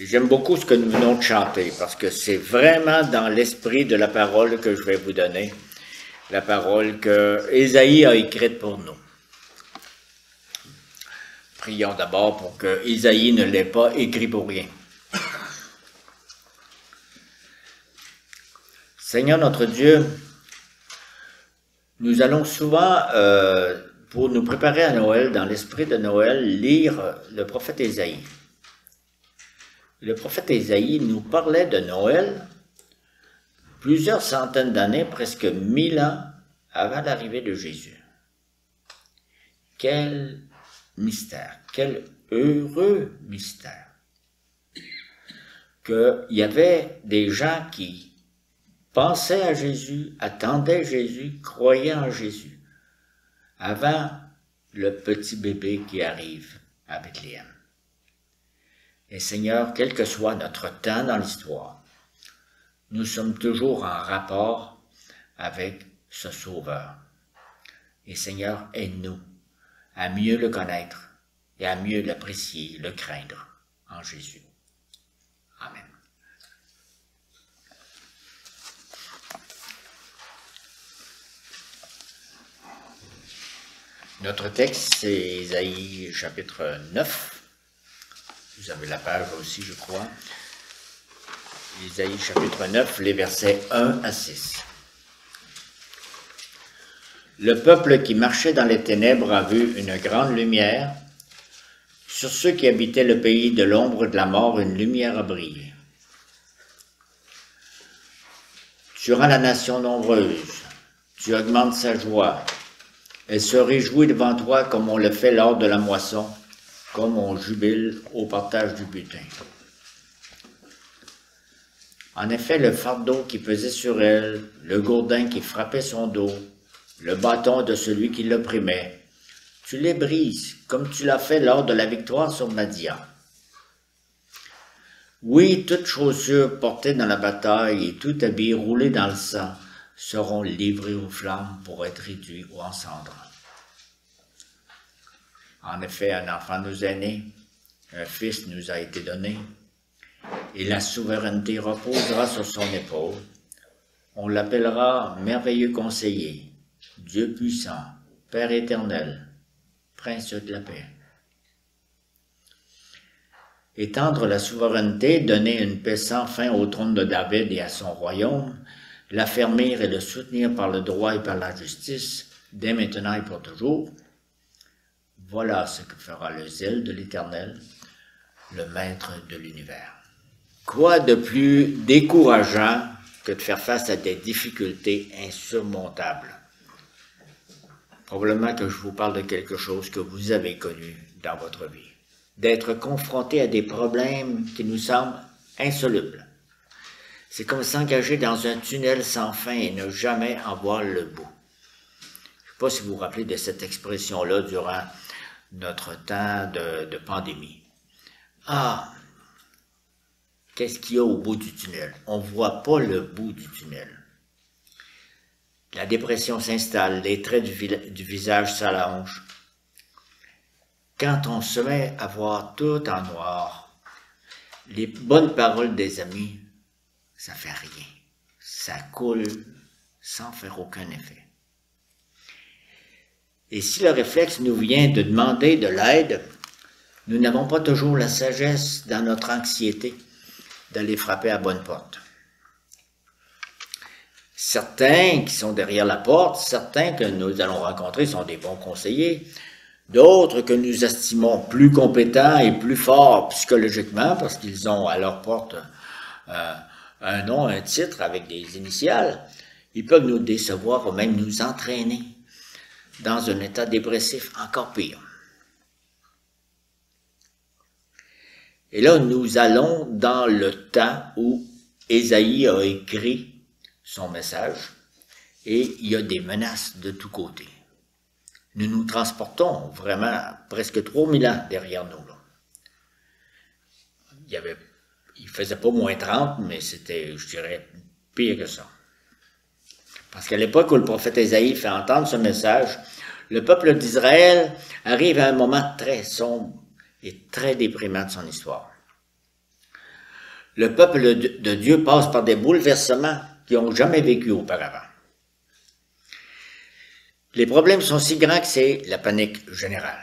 J'aime beaucoup ce que nous venons de chanter, parce que c'est vraiment dans l'esprit de la parole que je vais vous donner, la parole que Ésaïe a écrite pour nous. Prions d'abord pour que Ésaïe ne l'ait pas écrit pour rien. Seigneur notre Dieu, nous allons souvent, pour nous préparer à Noël, dans l'esprit de Noël, lire le prophète Ésaïe. Le prophète Ésaïe nous parlait de Noël plusieurs centaines d'années, presque 1000 ans avant l'arrivée de Jésus. Quel mystère, quel heureux mystère! Qu'il y avait des gens qui pensaient à Jésus, attendaient Jésus, croyaient en Jésus, avant le petit bébé qui arrive à Bethléem. Et Seigneur, quel que soit notre temps dans l'histoire, nous sommes toujours en rapport avec ce Sauveur. Et Seigneur, aide-nous à mieux le connaître et à mieux l'apprécier, le craindre en Jésus. Amen. Notre texte, c'est Ésaïe chapitre 9. Vous avez la page aussi, je crois. Ésaïe chapitre 9, les versets 1 à 6. Le peuple qui marchait dans les ténèbres a vu une grande lumière. Sur ceux qui habitaient le pays de l'ombre de la mort, une lumière a brillé. Tu rends la nation nombreuse, tu augmentes sa joie. Elle se réjouit devant toi comme on le fait lors de la moisson, comme on jubile au partage du butin. En effet, le fardeau qui pesait sur elle, le gourdin qui frappait son dos, le bâton de celui qui l'opprimait, tu les brises, comme tu l'as fait lors de la victoire sur Madian. Oui, toutes chaussures portées dans la bataille et tout habit roulé dans le sang seront livrés aux flammes pour être réduits ou en cendres. En effet, un enfant nous est né, un fils nous a été donné, et la souveraineté reposera sur son épaule. On l'appellera merveilleux conseiller, Dieu puissant, Père éternel, Prince de la paix. Étendre la souveraineté, donner une paix sans fin au trône de David et à son royaume, l'affermir et le soutenir par le droit et par la justice, dès maintenant et pour toujours, voilà ce que fera le zèle de l'Éternel, le Maître de l'univers. Quoi de plus décourageant que de faire face à des difficultés insurmontables? Probablement que je vous parle de quelque chose que vous avez connu dans votre vie. D'être confronté à des problèmes qui nous semblent insolubles. C'est comme s'engager dans un tunnel sans fin et ne jamais en voir le bout. Je ne sais pas si vous vous rappelez de cette expression-là durant notre temps de pandémie. Ah, qu'est-ce qu'il y a au bout du tunnel? On ne voit pas le bout du tunnel. La dépression s'installe, les traits du visage s'allongent. Quand on se met à voir tout en noir, les bonnes paroles des amis, ça fait rien. Ça coule sans faire aucun effet. Et si le réflexe nous vient de demander de l'aide, nous n'avons pas toujours la sagesse dans notre anxiété d'aller frapper à bonne porte. Certains qui sont derrière la porte, certains que nous allons rencontrer sont des bons conseillers, d'autres que nous estimons plus compétents et plus forts psychologiquement parce qu'ils ont à leur porte un nom, un titre avec des initiales, ils peuvent nous décevoir ou même nous entraîner dans un état dépressif encore pire. Et là, nous allons dans le temps où Ésaïe a écrit son message et il y a des menaces de tous côtés. Nous nous transportons vraiment presque 3000 ans derrière nous. Là. Il faisait pas moins 30, mais c'était, je dirais, pire que ça. Parce qu'à l'époque où le prophète Ésaïe fait entendre ce message, le peuple d'Israël arrive à un moment très sombre et très déprimant de son histoire. Le peuple de Dieu passe par des bouleversements qu'ils n'ont jamais vécu auparavant. Les problèmes sont si grands que c'est la panique générale.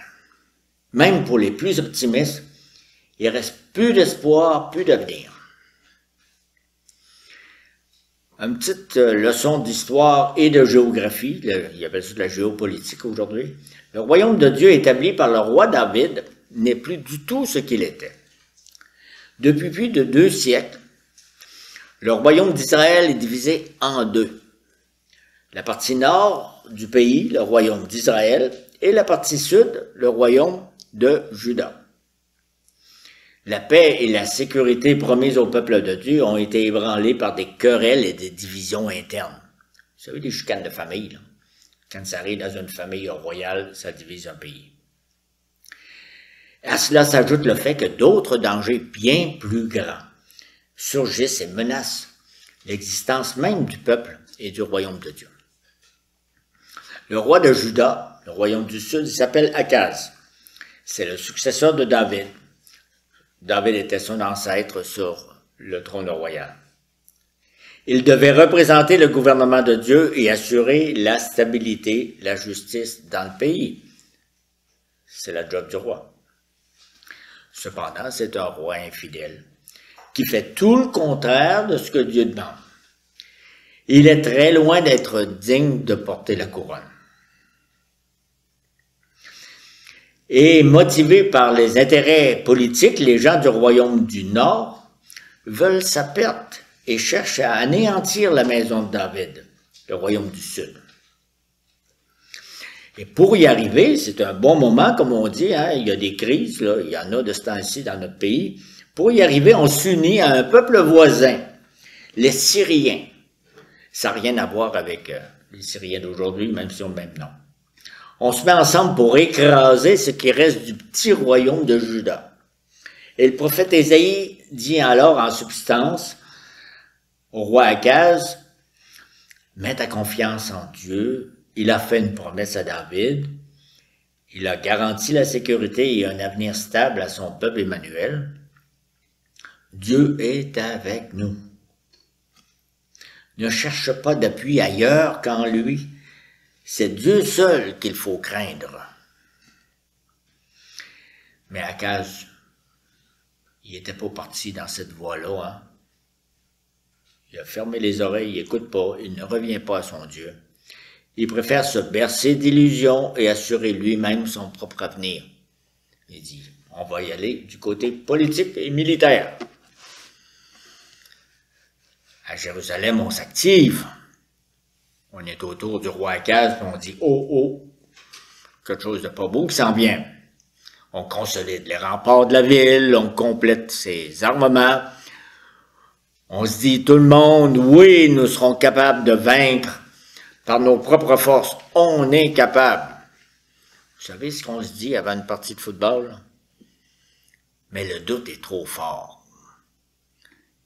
Même pour les plus optimistes, il reste plus d'espoir, plus d'avenir. Une petite leçon d'histoire et de géographie, il appelle ça de la géopolitique aujourd'hui. Le royaume de Dieu établi par le roi David n'est plus du tout ce qu'il était. Depuis plus de 2 siècles, le royaume d'Israël est divisé en 2. La partie nord du pays, le royaume d'Israël, et la partie sud, le royaume de Juda. La paix et la sécurité promises au peuple de Dieu ont été ébranlées par des querelles et des divisions internes. Vous savez, les chicanes de famille, là. Quand ça arrive dans une famille royale, ça divise un pays. À cela s'ajoute le fait que d'autres dangers bien plus grands surgissent et menacent l'existence même du peuple et du royaume de Dieu. Le roi de Juda, le royaume du sud, il s'appelle Akaz. C'est le successeur de David. David était son ancêtre sur le trône royal. Il devait représenter le gouvernement de Dieu et assurer la stabilité, la justice dans le pays. C'est la job du roi. Cependant, c'est un roi infidèle qui fait tout le contraire de ce que Dieu demande. Il est très loin d'être digne de porter la couronne. Et motivés par les intérêts politiques, les gens du royaume du Nord veulent sa perte et cherchent à anéantir la maison de David, le royaume du Sud. Et pour y arriver, c'est un bon moment, comme on dit, hein, il y a des crises, là, il y en a de ce temps-ci dans notre pays. Pour y arriver, on s'unit à un peuple voisin, les Syriens. Ça n'a rien à voir avec les Syriens d'aujourd'hui, même si on a le même nom. On se met ensemble pour écraser ce qui reste du petit royaume de Juda. Et le prophète Ésaïe dit alors en substance au roi Akaz, « Mets ta confiance en Dieu, il a fait une promesse à David, il a garanti la sécurité et un avenir stable à son peuple Emmanuel. Dieu est avec nous. Ne cherche pas d'appui ailleurs qu'en lui. C'est Dieu seul qu'il faut craindre. » Mais Akaz, il n'était pas parti dans cette voie-là. Hein? Il a fermé les oreilles, il n'écoute pas, il ne revient pas à son Dieu. Il préfère se bercer d'illusions et assurer lui-même son propre avenir. Il dit, on va y aller du côté politique et militaire. À Jérusalem, on s'active. On est autour du roi Akaz, puis on dit « Oh, oh, quelque chose de pas beau qui s'en vient. » On consolide les remparts de la ville, on complète ses armements. On se dit tout le monde « Oui, nous serons capables de vaincre par nos propres forces. On est capable. » Vous savez ce qu'on se dit avant une partie de football? Mais le doute est trop fort.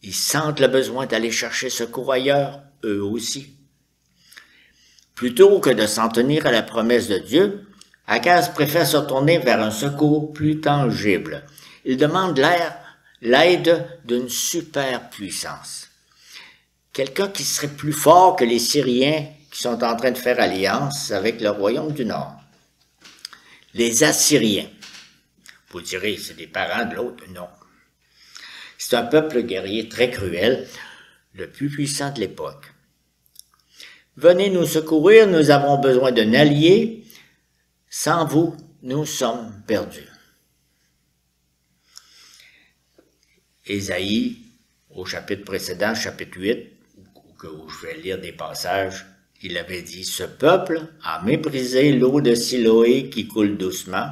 Ils sentent le besoin d'aller chercher secours ailleurs, eux aussi. Plutôt que de s'en tenir à la promesse de Dieu, Akaz préfère se tourner vers un secours plus tangible. Il demande l'aide d'une superpuissance. Quelqu'un qui serait plus fort que les Syriens qui sont en train de faire alliance avec le royaume du Nord. Les Assyriens. Vous direz, c'est des parents de l'autre? Non. C'est un peuple guerrier très cruel, le plus puissant de l'époque. Venez nous secourir, nous avons besoin d'un allié. Sans vous, nous sommes perdus. Ésaïe, au chapitre précédent, chapitre 8, où je vais lire des passages, il avait dit « Ce peuple a méprisé l'eau de Siloé qui coule doucement.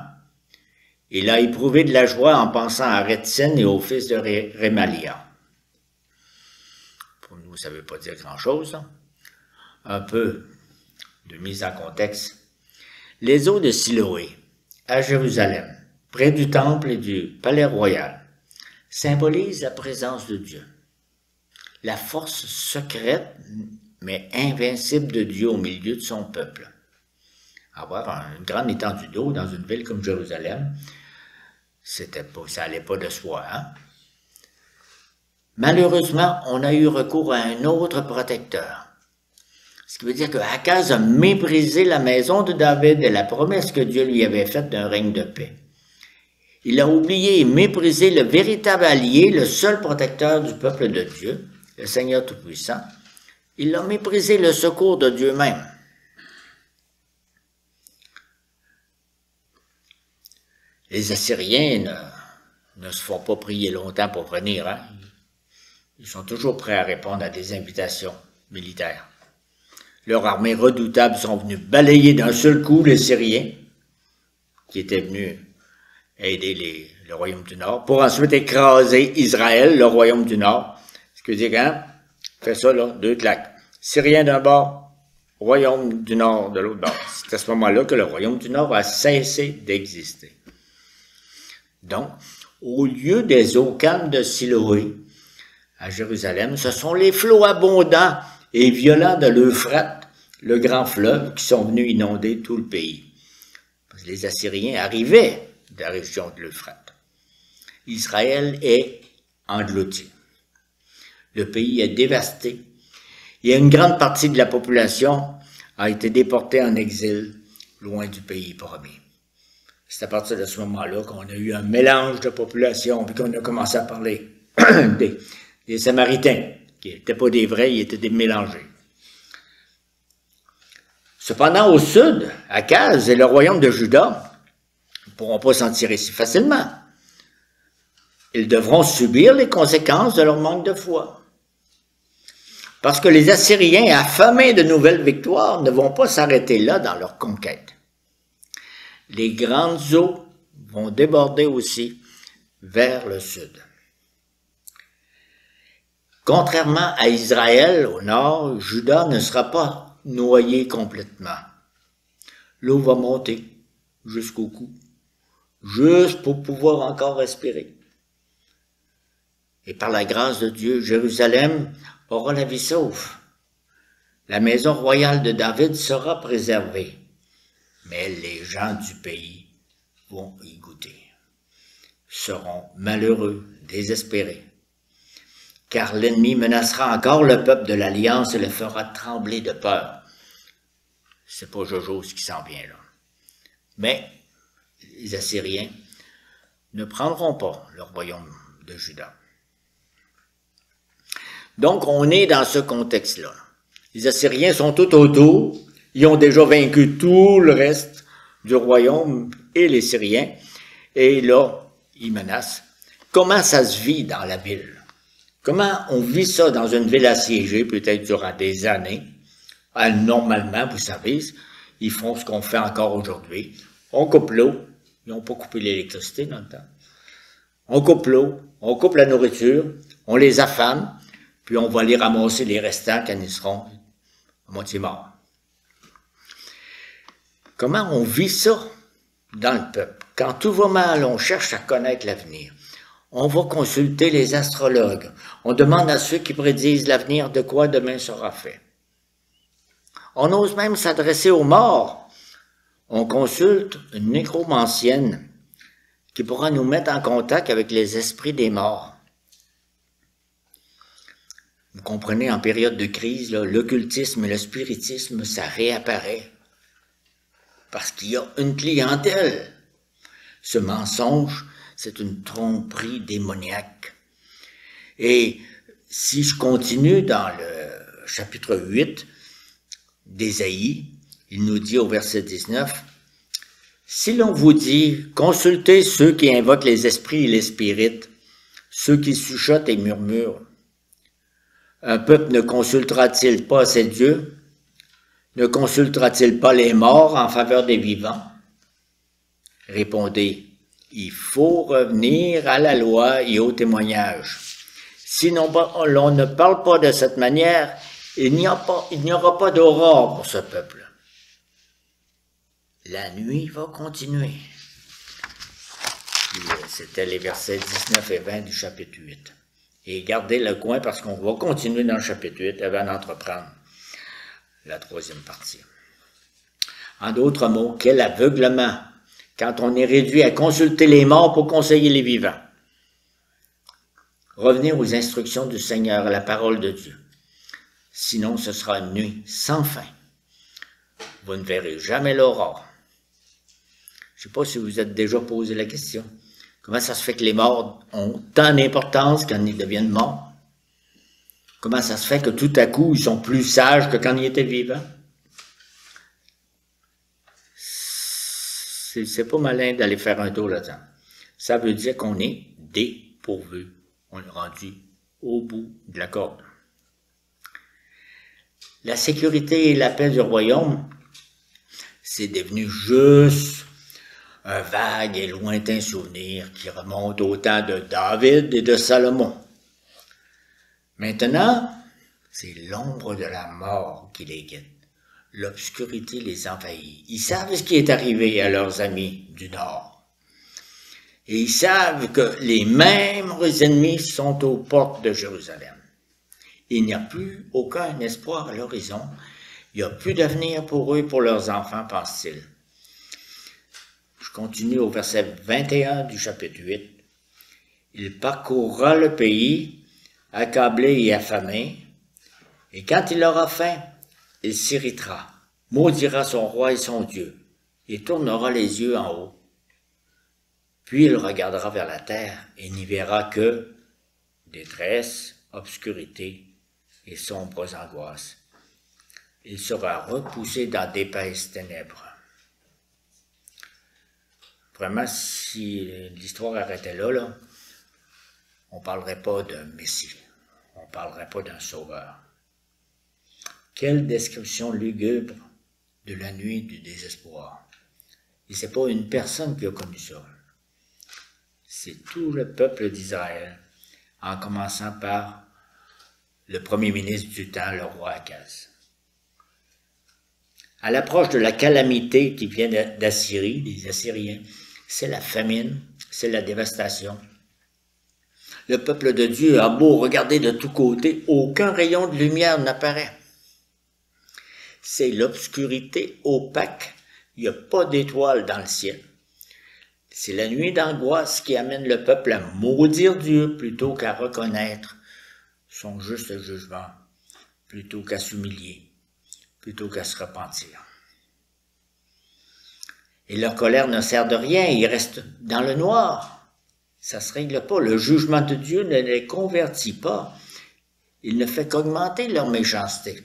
Il a éprouvé de la joie en pensant à Rétsin et au fils de Rémalia. » Pour nous, ça ne veut pas dire grand-chose, hein? Un peu de mise en contexte. Les eaux de Siloé, à Jérusalem, près du temple et du palais royal, symbolisent la présence de Dieu. La force secrète, mais invincible de Dieu au milieu de son peuple. Avoir une grande étendue d'eau dans une ville comme Jérusalem, ça n'allait pas de soi, hein? Malheureusement, on a eu recours à un autre protecteur. Ce qui veut dire que Akaz a méprisé la maison de David et la promesse que Dieu lui avait faite d'un règne de paix. Il a oublié et méprisé le véritable allié, le seul protecteur du peuple de Dieu, le Seigneur Tout-Puissant. Il a méprisé le secours de Dieu même. Les Assyriens ne se font pas prier longtemps pour venir. Hein? Ils sont toujours prêts à répondre à des invitations militaires. Leurs armées redoutables sont venues balayer d'un seul coup les Syriens, qui étaient venus aider le royaume du Nord, pour ensuite écraser Israël, le royaume du Nord. Ce qui veut dire qu'un fait ça, là, 2 claques. Syriens d'un bord, royaume du Nord de l'autre bord. C'est à ce moment-là que le royaume du Nord a cessé d'exister. Donc, au lieu des eaux calmes de Siloé, à Jérusalem, ce sont les flots abondants et violents de l'Euphrate, le grand fleuve, qui sont venus inonder tout le pays. Parce que les Assyriens arrivaient de la région de l'Euphrate. Israël est englouti. Le pays est dévasté. Et une grande partie de la population a été déportée en exil, loin du pays promis. C'est à partir de ce moment-là qu'on a eu un mélange de population, puis qu'on a commencé à parler des Samaritains, qui n'étaient pas des vrais, ils étaient des mélangés. Cependant, au sud, Akaz et le royaume de Juda ne pourront pas s'en tirer si facilement. Ils devront subir les conséquences de leur manque de foi. Parce que les Assyriens, affamés de nouvelles victoires, ne vont pas s'arrêter là dans leur conquête. Les grandes eaux vont déborder aussi vers le sud. Contrairement à Israël, au nord, Juda ne sera pas noyé complètement. L'eau va monter jusqu'au cou, juste pour pouvoir encore respirer. Et par la grâce de Dieu, Jérusalem aura la vie sauve. La maison royale de David sera préservée, mais les gens du pays vont y goûter, seront malheureux, désespérés. Car l'ennemi menacera encore le peuple de l'Alliance et le fera trembler de peur. C'est pas Jojo ce qui s'en vient là. Mais les Assyriens ne prendront pas le royaume de Juda. Donc on est dans ce contexte-là. Les Assyriens sont tout autour, ils ont déjà vaincu tout le reste du royaume et les Syriens, et là, ils menacent. Comment ça se vit dans la ville? Comment on vit ça dans une ville assiégée, peut-être durant des années? Normalement, vous savez, ils font ce qu'on fait encore aujourd'hui. On coupe l'eau. Ils n'ont pas coupé l'électricité dans le temps. On coupe l'eau, on coupe la nourriture, on les affame, puis on va aller ramasser les restants quand ils seront à moitié morts. Comment on vit ça dans le peuple? Quand tout va mal, on cherche à connaître l'avenir. On va consulter les astrologues. On demande à ceux qui prédisent l'avenir de quoi demain sera fait. On ose même s'adresser aux morts. On consulte une nécromancienne qui pourra nous mettre en contact avec les esprits des morts. Vous comprenez, en période de crise, l'occultisme et le spiritisme, ça réapparaît. Parce qu'il y a une clientèle. Ce mensonge, c'est une tromperie démoniaque. Et si je continue dans le chapitre 8 d'Ésaïe, il nous dit au verset 19, « Si l'on vous dit, consultez ceux qui invoquent les esprits et les spirites, ceux qui chuchotent et murmurent, un peuple ne consultera-t-il pas ses dieux? Ne consultera-t-il pas les morts en faveur des vivants? » Répondez, il faut revenir à la loi et au témoignage. Sinon, l'on ne parle pas de cette manière, il n'y aura pas d'aurore pour ce peuple. La nuit va continuer. C'était les versets 19 et 20 du chapitre 8. Et gardez le coin parce qu'on va continuer dans le chapitre 8 avant d'entreprendre la troisième partie. En d'autres mots, quel aveuglement quand on est réduit à consulter les morts pour conseiller les vivants. revenir aux instructions du Seigneur, à la parole de Dieu. Sinon, ce sera une nuit sans fin. Vous ne verrez jamais l'aurore. Je ne sais pas si vous êtes déjà posé la question. Comment ça se fait que les morts ont tant d'importance quand ils deviennent morts? Comment ça se fait que tout à coup, ils sont plus sages que quand ils étaient vivants? C'est pas malin d'aller faire un tour là-dedans. Ça veut dire qu'on est dépourvu. On est rendu au bout de la corde. La sécurité et la paix du royaume, c'est devenu juste un vague et lointain souvenir qui remonte au temps de David et de Salomon. Maintenant, c'est l'ombre de la mort qui les guette. L'obscurité les envahit. Ils savent ce qui est arrivé à leurs amis du Nord. Et ils savent que les mêmes ennemis sont aux portes de Jérusalem. Il n'y a plus aucun espoir à l'horizon. Il n'y a plus d'avenir pour eux et pour leurs enfants, pensent-ils. Je continue au verset 21 du chapitre 8. Il parcourra le pays, accablé et affamé, et quand il aura faim, il s'irritera, maudira son roi et son Dieu, et tournera les yeux en haut. Puis il regardera vers la terre et n'y verra que détresse, obscurité et sombres angoisses. Il sera repoussé dans d'épaisses ténèbres. Vraiment, si l'histoire arrêtait là, on ne parlerait pas d'un Messie, on ne parlerait pas d'un sauveur. Quelle description lugubre de la nuit du désespoir. Et ce n'est pas une personne qui a connu ça. C'est tout le peuple d'Israël, en commençant par le premier ministre du temps, le roi Akaz. À l'approche de la calamité qui vient d'Assyrie, des Assyriens, c'est la famine, c'est la dévastation. Le peuple de Dieu a beau regarder de tous côtés, aucun rayon de lumière n'apparaît. C'est l'obscurité opaque, il n'y a pas d'étoiles dans le ciel. C'est la nuit d'angoisse qui amène le peuple à maudire Dieu plutôt qu'à reconnaître son juste jugement, plutôt qu'à s'humilier, plutôt qu'à se repentir. Et leur colère ne sert de rien, ils restent dans le noir. Ça ne se règle pas, le jugement de Dieu ne les convertit pas, il ne fait qu'augmenter leur méchanceté.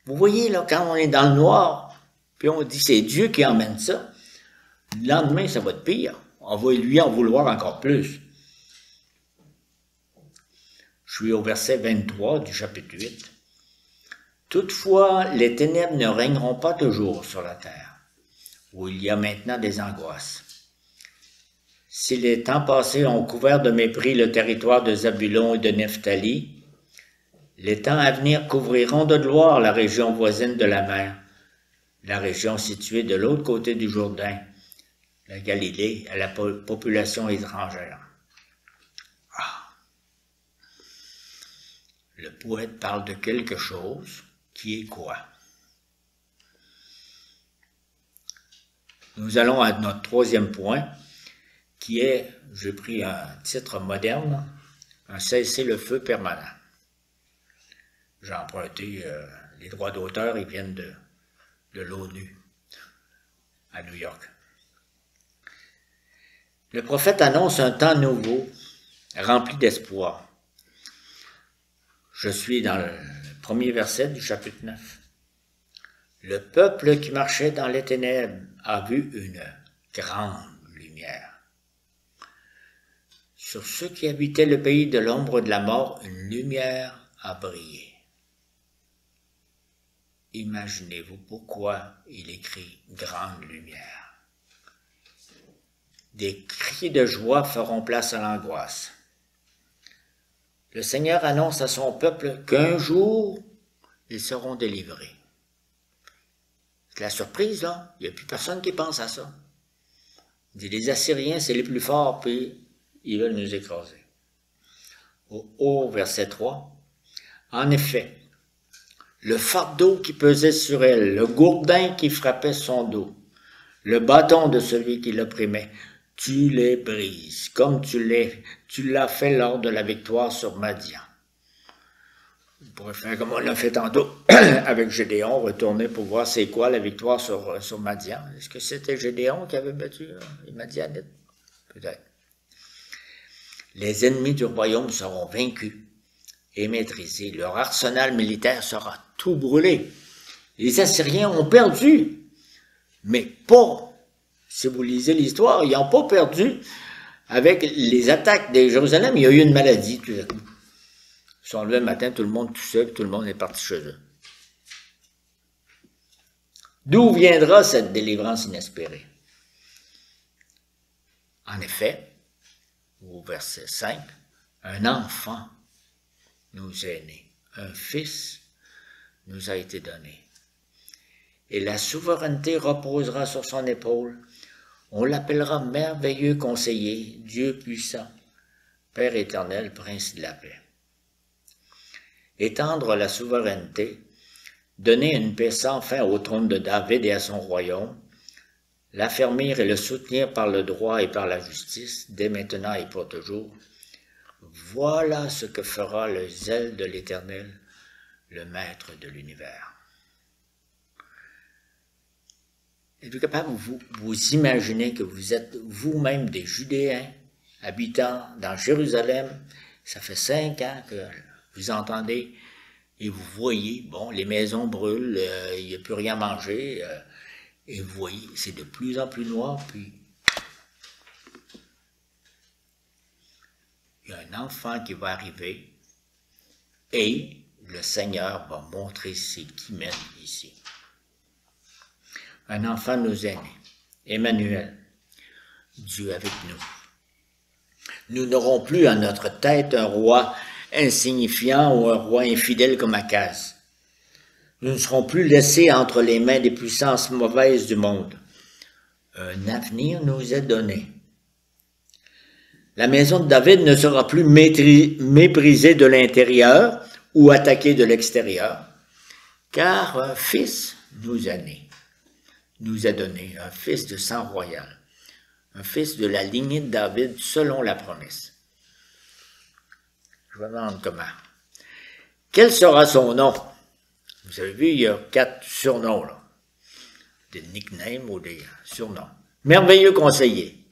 Vous voyez, là, quand on est dans le noir, puis on dit c'est Dieu qui emmène ça, le lendemain, ça va être pire. On va lui en vouloir encore plus. Je suis au verset 23 du chapitre 8. Toutefois, les ténèbres ne régneront pas toujours sur la terre, où il y a maintenant des angoisses. Si les temps passés ont couvert de mépris le territoire de Zabulon et de Nephtali, les temps à venir couvriront de gloire la région voisine de la mer, la région située de l'autre côté du Jourdain, la Galilée, à la population étrangère. Ah. Le poète parle de quelque chose qui est quoi? Nous allons à notre troisième point, qui est, j'ai pris un titre moderne, un cessez-le-feu permanent. J'ai emprunté les droits d'auteur, ils viennent de l'ONU à New York. Le prophète annonce un temps nouveau, rempli d'espoir. Je suis dans le premier verset du chapitre 9. Le peuple qui marchait dans les ténèbres a vu une grande lumière. Sur ceux qui habitaient le pays de l'ombre de la mort, une lumière a brillé. Imaginez-vous pourquoi il écrit « grande lumière ». Des cris de joie feront place à l'angoisse. Le Seigneur annonce à son peuple qu'un jour, ils seront délivrés. C'est la surprise, là. Il n'y a plus personne qui pense à ça. Il dit, les Assyriens, c'est les plus forts, puis ils veulent nous écraser. Au verset 3, en effet, le fardeau qui pesait sur elle, le gourdin qui frappait son dos, le bâton de celui qui l'opprimait, tu les brises, comme tu l'as fait lors de la victoire sur Madian. On pourrait faire comme on l'a fait tantôt avec Gédéon, retourner pour voir c'est quoi la victoire sur Madian. Est-ce que c'était Gédéon qui avait battu les Madianites? Peut-être. Les ennemis du royaume seront vaincus et maîtrisés. Leur arsenal militaire sera tout brûlé. Les Assyriens ont perdu, mais pas, si vous lisez l'histoire, ils n'ont pas perdu avec les attaques de Jérusalem. Il y a eu une maladie tout à coup. Ils sont levés le matin, tout le monde tout seul, tout le monde est parti chez eux. D'où viendra cette délivrance inespérée? En effet, au verset 5, un enfant nous est né, un fils nous a été donné. Et la souveraineté reposera sur son épaule. On l'appellera merveilleux conseiller, Dieu puissant, Père éternel, Prince de la paix. Étendre la souveraineté, donner une paix sans fin au trône de David et à son royaume, l'affermir et le soutenir par le droit et par la justice, dès maintenant et pour toujours. Voilà ce que fera le zèle de l'Éternel, le Maître de l'univers. Êtes-vous capable de vous imaginer que vous êtes vous-même des Judéens, habitant dans Jérusalem, ça fait 5 ans que vous entendez et vous voyez, bon, les maisons brûlent, il n'y a plus rien à manger, et vous voyez, c'est de plus en plus noir, puis il y a un enfant qui va arriver, et le Seigneur va montrer c'est qui mène ici. Un enfant nous est né, Emmanuel, Dieu avec nous. Nous n'aurons plus à notre tête un roi insignifiant ou un roi infidèle comme Akaz. Nous ne serons plus laissés entre les mains des puissances mauvaises du monde. Un avenir nous est donné. La maison de David ne sera plus méprisée de l'intérieur ou attaquée de l'extérieur, car un fils nous est né, nous est donné, un fils de sang royal, un fils de la lignée de David selon la promesse. Je me demande comment. Quel sera son nom? Vous avez vu, il y a 4 surnoms, là. Des nicknames ou des surnoms. Merveilleux conseiller.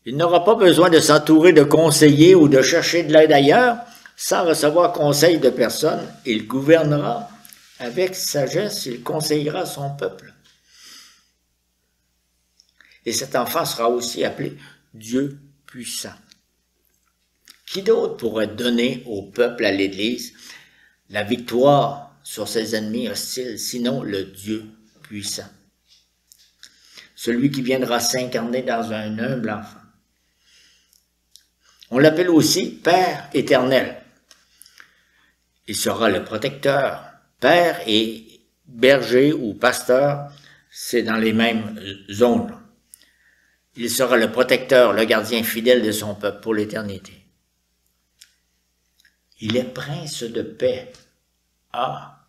Il n'aura pas besoin de s'entourer de conseillers ou de chercher de l'aide ailleurs, sans recevoir conseil de personne. Il gouvernera avec sagesse, il conseillera son peuple. Et cet enfant sera aussi appelé Dieu puissant. Qui d'autre pourrait donner au peuple, à l'Église, la victoire sur ses ennemis hostiles, sinon le Dieu puissant? Celui qui viendra s'incarner dans un humble enfant. On l'appelle aussi Père éternel. Il sera le protecteur. Père et berger ou pasteur, c'est dans les mêmes zones. Il sera le protecteur, le gardien fidèle de son peuple pour l'éternité. Il est prince de paix. Ah!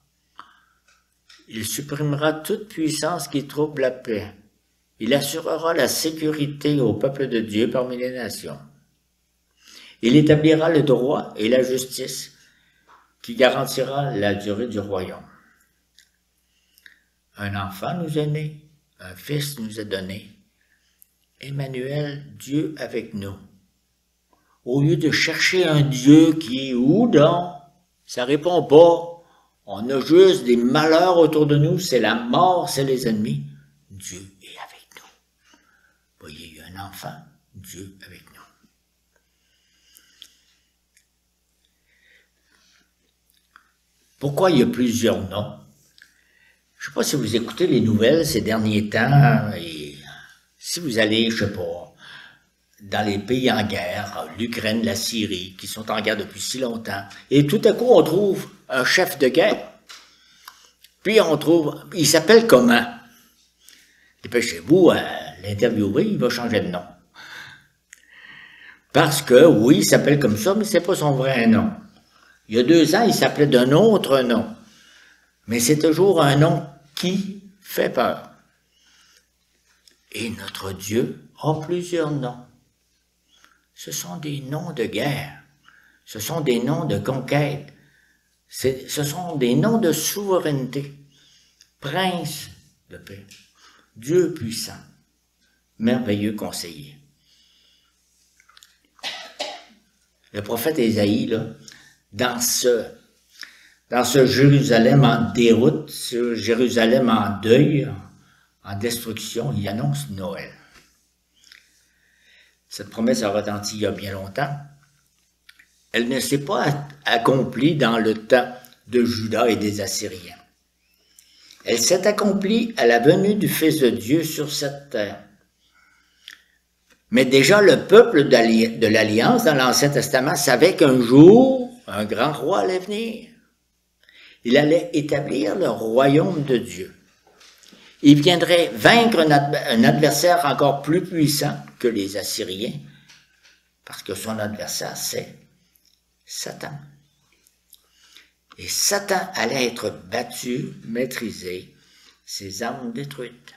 Il supprimera toute puissance qui trouble la paix. Il assurera la sécurité au peuple de Dieu parmi les nations. Il établira le droit et la justice qui garantira la durée du royaume. Un enfant nous est né, un fils nous est donné. Emmanuel, Dieu avec nous. Au lieu de chercher un Dieu qui est où donc, ça répond pas. On a juste des malheurs autour de nous, c'est la mort, c'est les ennemis. Dieu est avec nous. Voyez, il y a un enfant, Dieu avec nous. Pourquoi il y a plusieurs noms? Je ne sais pas si vous écoutez les nouvelles ces derniers temps, et si vous allez, je ne sais pas, dans les pays en guerre, l'Ukraine, la Syrie, qui sont en guerre depuis si longtemps, et tout à coup on trouve un chef de guerre, puis on trouve, il s'appelle comment? Dépêchez-vous, l'interviewer, il va changer de nom. Parce que, oui, il s'appelle comme ça, mais ce n'est pas son vrai nom. Il y a 2 ans, il s'appelait d'un autre nom. Mais c'est toujours un nom qui fait peur. Et notre Dieu a plusieurs noms. Ce sont des noms de guerre, ce sont des noms de conquête, ce sont des noms de souveraineté. Prince de paix, Dieu puissant, merveilleux conseiller. Le prophète Ésaïe, là, dans ce Jérusalem en déroute, ce Jérusalem en deuil, en destruction, il annonce Noël. Cette promesse a retenti il y a bien longtemps. Elle ne s'est pas accomplie dans le temps de Juda et des Assyriens. Elle s'est accomplie à la venue du Fils de Dieu sur cette terre. Mais déjà, le peuple de l'Alliance dans l'Ancien Testament savait qu'un jour, un grand roi allait venir. Il allait établir le royaume de Dieu. Il viendrait vaincre un adversaire encore plus puissant que les Assyriens, parce que son adversaire, c'est Satan. Et Satan allait être battu, maîtrisé, ses armes détruites.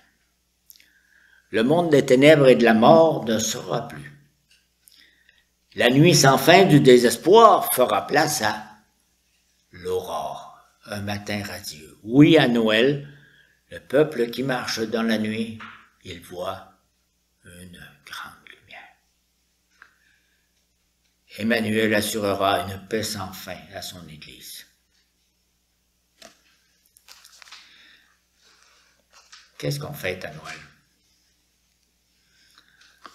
Le monde des ténèbres et de la mort ne sera plus. La nuit sans fin du désespoir fera place à l'aurore, un matin radieux. Oui, à Noël, le peuple qui marche dans la nuit, il voit une grande lumière. Emmanuel assurera une paix sans fin à son Église. Qu'est-ce qu'on fête à Noël?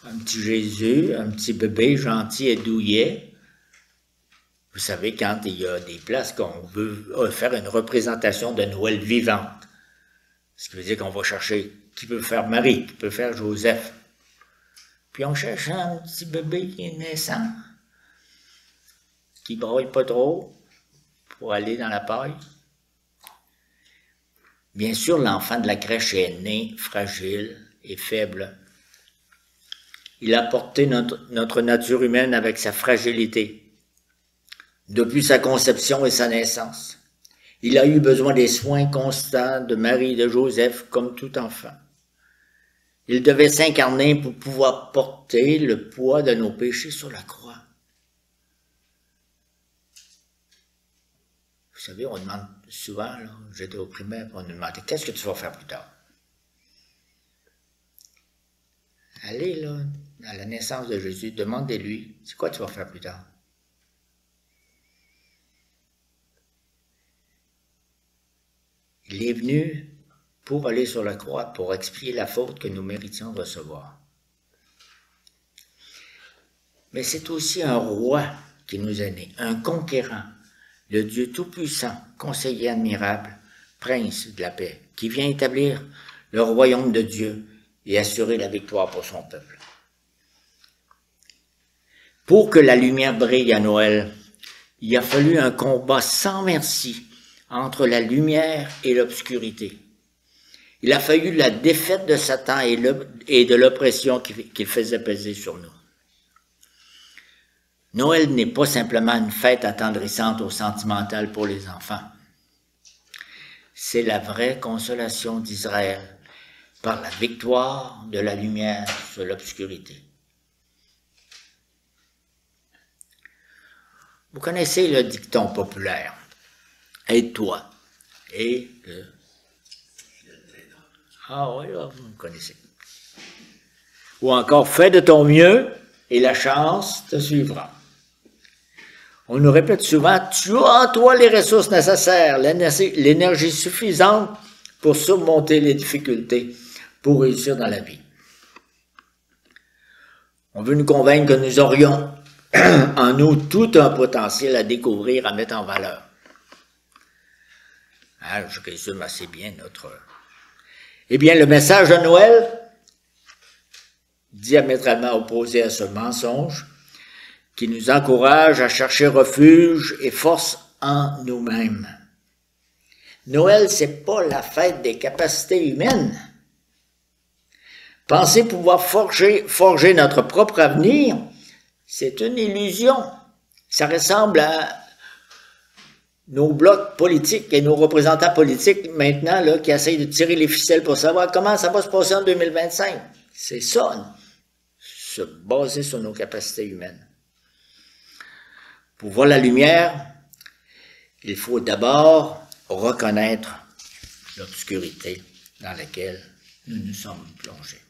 Un petit Jésus, un petit bébé gentil et douillet. Vous savez, quand il y a des places qu'on veut faire une représentation de Noël vivante, ce qui veut dire qu'on va chercher qui peut faire Marie, qui peut faire Joseph. Puis on cherche un petit bébé qui est naissant, qui ne braille pas trop pour aller dans la paille. Bien sûr, l'enfant de la crèche est né fragile et faible. Il a porté notre nature humaine avec sa fragilité, depuis sa conception et sa naissance. Il a eu besoin des soins constants de Marie et de Joseph, comme tout enfant. Il devait s'incarner pour pouvoir porter le poids de nos péchés sur la croix. Vous savez, on demande souvent, j'étais au primaire, on nous demandait « Qu'est-ce que tu vas faire plus tard? » Allez, là, à la naissance de Jésus, demandez-lui, c'est quoi tu vas faire plus tard? Il est venu pour aller sur la croix, pour expier la faute que nous méritions de recevoir. Mais c'est aussi un roi qui nous est né, un conquérant, le Dieu tout-puissant, conseiller admirable, prince de la paix, qui vient établir le royaume de Dieu et assurer la victoire pour son peuple. Pour que la lumière brille à Noël, il a fallu un combat sans merci entre la lumière et l'obscurité. Il a fallu la défaite de Satan et de l'oppression qu'il faisait peser sur nous. Noël n'est pas simplement une fête attendrissante ou sentimentale pour les enfants. C'est la vraie consolation d'Israël par la victoire de la lumière sur l'obscurité. Vous connaissez le dicton populaire. Aide-toi. Et ah oui, là, vous me connaissez. Ou encore, fais de ton mieux et la chance te suivra. On nous répète souvent, tu as en toi les ressources nécessaires, l'énergie suffisante pour surmonter les difficultés, pour réussir dans la vie. On veut nous convaincre que nous aurions en nous tout un potentiel à découvrir, à mettre en valeur. Ah, je résume assez bien notre... Eh bien, le message de Noël, diamétralement opposé à ce mensonge, qui nous encourage à chercher refuge et force en nous-mêmes. Noël, c'est pas la fête des capacités humaines. Penser pouvoir forger notre propre avenir, c'est une illusion. Ça ressemble à nos blocs politiques et nos représentants politiques maintenant là, qui essayent de tirer les ficelles pour savoir comment ça va se passer en 2025. C'est ça, se baser sur nos capacités humaines. Pour voir la lumière, il faut d'abord reconnaître l'obscurité dans laquelle nous nous sommes plongés.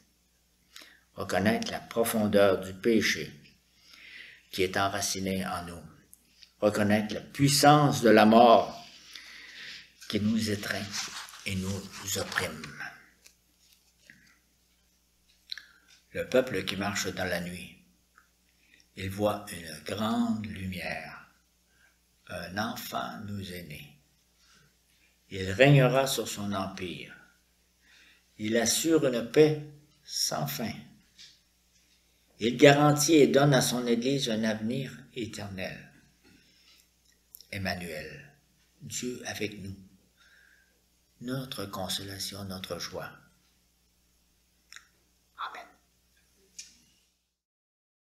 Reconnaître la profondeur du péché qui est enraciné en nous. Reconnaître la puissance de la mort qui nous étreint et nous opprime. Le peuple qui marche dans la nuit, il voit une grande lumière. Un enfant nous est né. Il régnera sur son empire. Il assure une paix sans fin. Il garantit et donne à son Église un avenir éternel. Emmanuel, Dieu avec nous, notre consolation, notre joie.